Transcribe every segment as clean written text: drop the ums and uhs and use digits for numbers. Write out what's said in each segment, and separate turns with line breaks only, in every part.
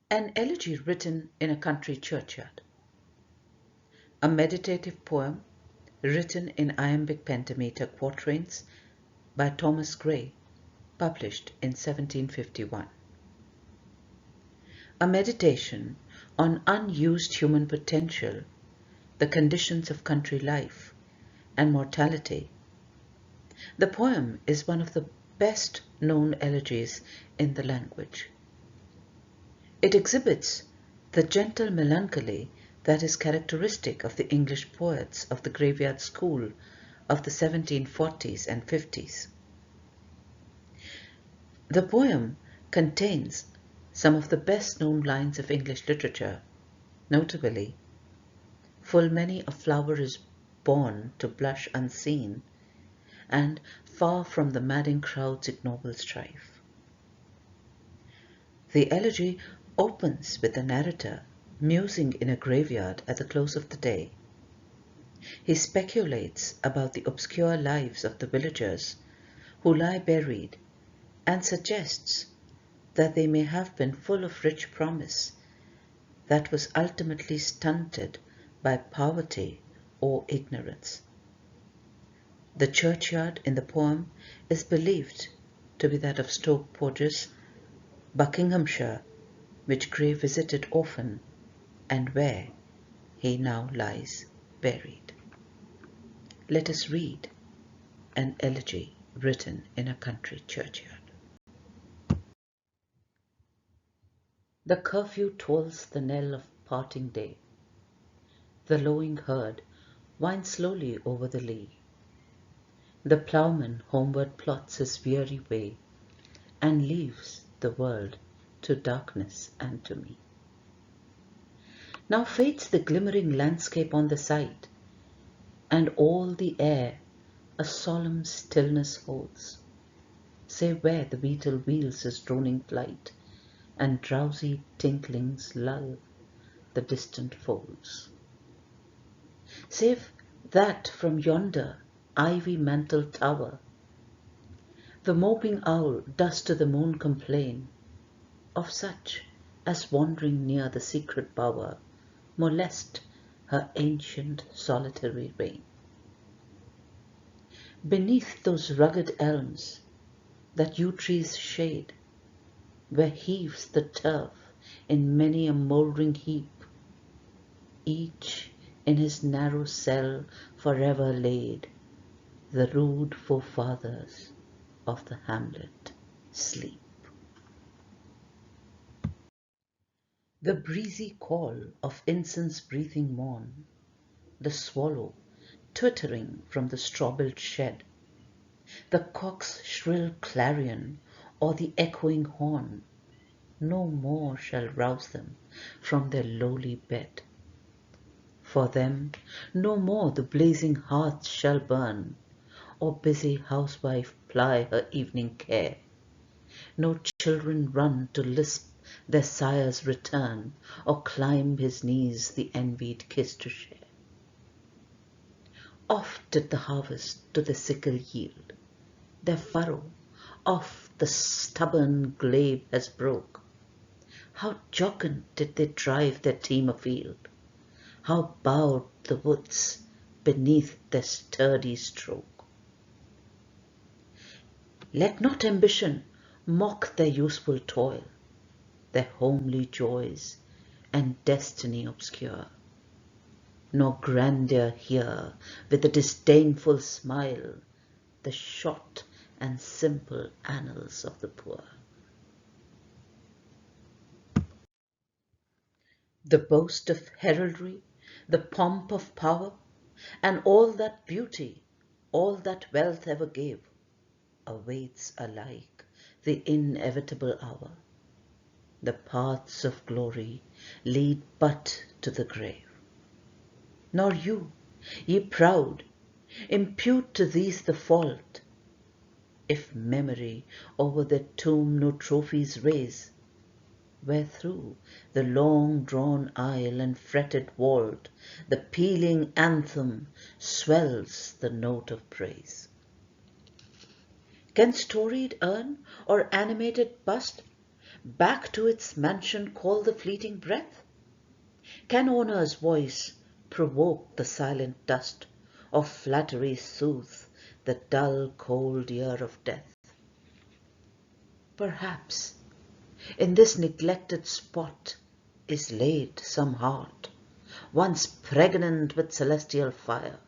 An elegy written in a country churchyard. A meditative poem written in iambic pentameter quatrains by Thomas Gray, published in 1751. A meditation on unused human potential, the conditions of country life, and mortality. The poem is one of the best known elegies in the language. It exhibits the gentle melancholy that is characteristic of the English poets of the graveyard school of the 1740s and 50s. The poem contains some of the best known lines of English literature, notably, "Full many a flower is born to blush unseen, and far from the madding crowd's ignoble strife." The elegy opens with the narrator musing in a graveyard at the close of the day. He speculates about the obscure lives of the villagers who lie buried and suggests that they may have been full of rich promise that was ultimately stunted by poverty or ignorance. The churchyard in the poem is believed to be that of Stoke Porges, Buckinghamshire, which Gray visited often and where he now lies buried. Let us read an elegy written in a country churchyard. The curfew tolls the knell of parting day. The lowing herd winds slowly over the lea. The ploughman homeward plots his weary way and leaves the world to darkness and to me. Now fades the glimmering landscape on the sight, and all the air a solemn stillness holds, save where the beetle wheels his droning flight, and drowsy tinklings lull the distant folds. Save that from yonder ivy-mantled tower, the moping owl does to the moon complain of such as wandering near the secret bower molest her ancient solitary reign. Beneath those rugged elms that yew trees shade, where heaves the turf in many a mouldering heap, each in his narrow cell forever laid, the rude forefathers of the hamlet sleep. The breezy call of incense-breathing morn, the swallow twittering from the straw-built shed, the cock's shrill clarion or the echoing horn, no more shall rouse them from their lowly bed. For them no more the blazing hearth shall burn, or busy housewife ply her evening care. No children run to lisp their sire's return, or climb his knees the envied kiss to share. Oft did the harvest to the sickle yield their furrow, oft the stubborn glebe has broke. How jocund did they drive their team afield, how bowed the woods beneath their sturdy stroke. Let not ambition mock their useful toil, their homely joys and destiny obscure, nor grandeur hear with a disdainful smile the short and simple annals of the poor. The boast of heraldry, the pomp of power, and all that beauty, all that wealth ever gave, awaits alike the inevitable hour. The paths of glory lead but to the grave. Nor you, ye proud, impute to these the fault, if memory over their tomb no trophies raise, where through the long-drawn aisle and fretted vault the pealing anthem swells the note of praise. Can storied urn or animated bust back to its mansion call the fleeting breath? Can owner's voice provoke the silent dust, or flattery soothe the dull cold ear of death? Perhaps in this neglected spot is laid some heart, once pregnant with celestial fire,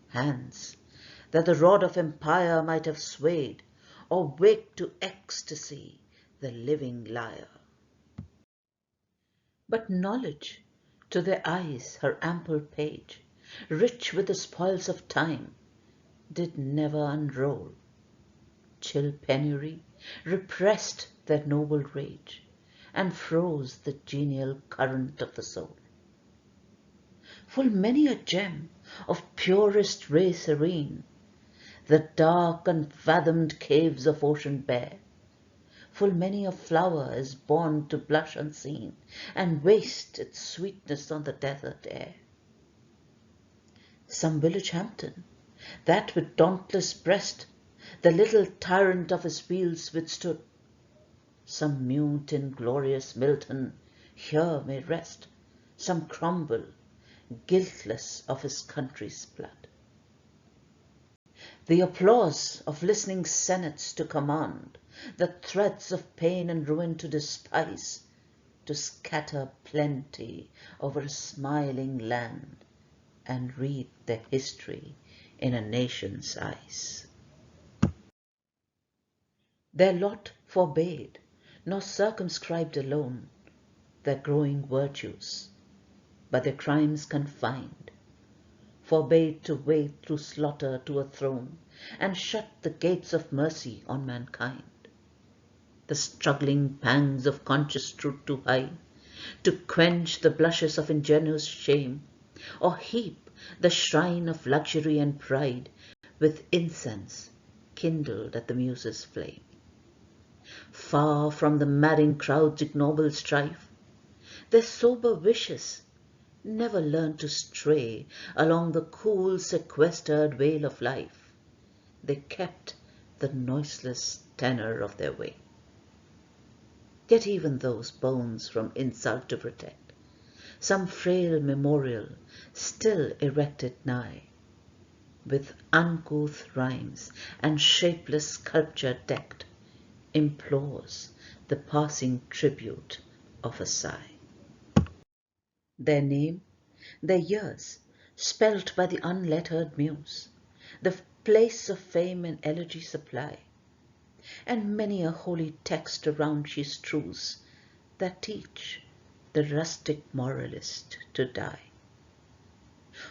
hands that the rod of empire might have swayed, or waked to ecstasy the living lyre. But knowledge, to their eyes her ample page, rich with the spoils of time, did never unroll. Chill penury repressed their noble rage, and froze the genial current of the soul. Full many a gem of purest ray serene the dark unfathomed caves of ocean bear. Full many a flower is born to blush unseen, and waste its sweetness on the desert air. Some village Hampton, that with dauntless breast the little tyrant of his fields withstood, some mute inglorious Milton here may rest, some crumble, guiltless of his country's blood. The applause of listening senates to command, the threats of pain and ruin to despise, to scatter plenty over a smiling land, and read their history in a nation's eyes. Their lot forbade, nor circumscribed alone, their growing virtues, but their crimes confined, forbade to wade through slaughter to a throne, and shut the gates of mercy on mankind. The struggling pangs of conscious truth to hide, to quench the blushes of ingenuous shame, or heap the shrine of luxury and pride with incense kindled at the muse's flame. Far from the madding crowd's ignoble strife, their sober wishes never learned to stray along the cool sequestered vale of life. They kept the noiseless tenor of their way. Yet even those bones from insult to protect, some frail memorial still erected nigh, with uncouth rhymes and shapeless sculpture decked, implores the passing tribute of a sigh. Their name, their years, spelt by the unlettered muse, the place of fame and elegy supply, and many a holy text around she strews, that teach the rustic moralist to die.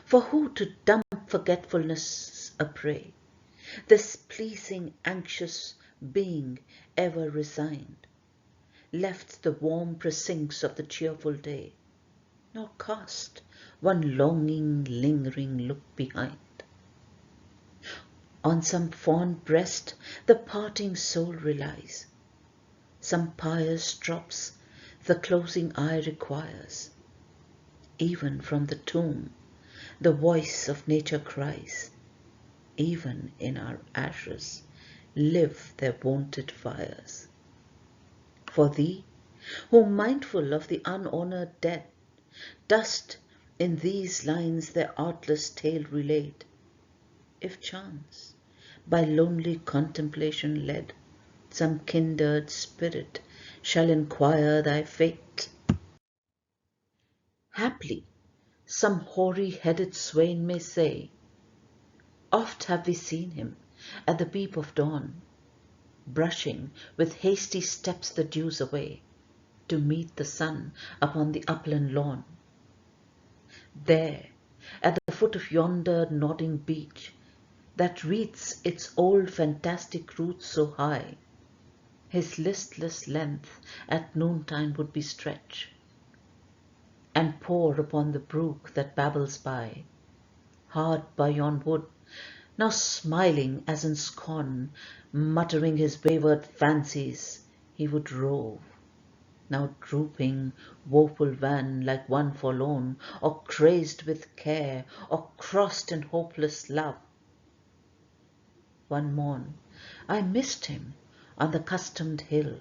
For who to dumb forgetfulness a prey, this pleasing anxious being ever resigned, left the warm precincts of the cheerful day, nor cast one longing lingering look behind. On some fond breast the parting soul relies, some pious drops the closing eye requires. Even from the tomb the voice of nature cries, even in our ashes live their wonted fires. For thee, who mindful of the unhonoured dead, dost in these lines their artless tale relate, if chance, by lonely contemplation led, some kindred spirit shall inquire thy fate. Haply some hoary-headed swain may say, oft have we seen him at the peep of dawn, brushing with hasty steps the dews away, to meet the sun upon the upland lawn. There, at the foot of yonder nodding beech, that wreathes its old fantastic roots so high, his listless length at noontime would be stretched, and pour upon the brook that babbles by, hard by yon wood, now smiling as in scorn, muttering his wayward fancies, he would rove, now drooping, woeful wan like one forlorn, or crazed with care, or crossed in hopeless love. One morn I missed him on the customed hill,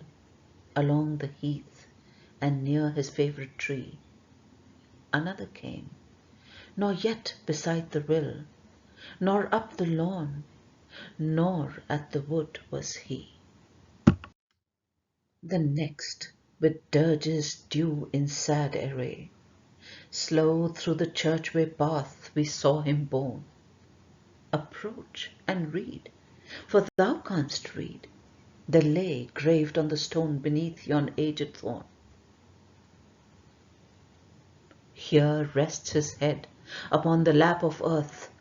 along the heath and near his favourite tree. Another came, nor yet beside the rill, nor up the lawn, nor at the wood was he. The next, with dirges due in sad array, slow through the churchway path we saw him borne. Approach and read, for thou canst read the lay graved on the stone beneath yon aged thorn. Here rests his head upon the lap of earth,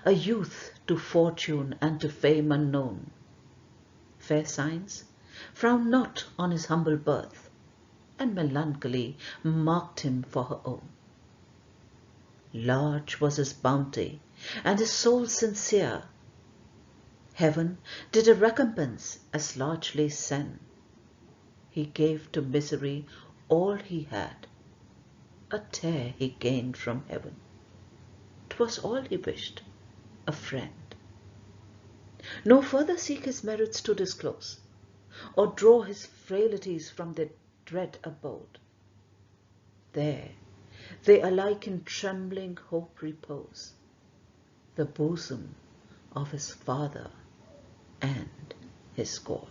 a youth to fortune and to fame unknown. Fair signs frowned not on his humble birth, and melancholy marked him for her own. Large was his bounty, and his soul sincere. Heaven did a recompense as largely send. He gave to misery all he had, a tear he gained from heaven. 'Twas all he wished, a friend. No further seek his merits to disclose, or draw his frailties from their dread abode. There they alike in trembling hope repose, the bosom of his Father and his God.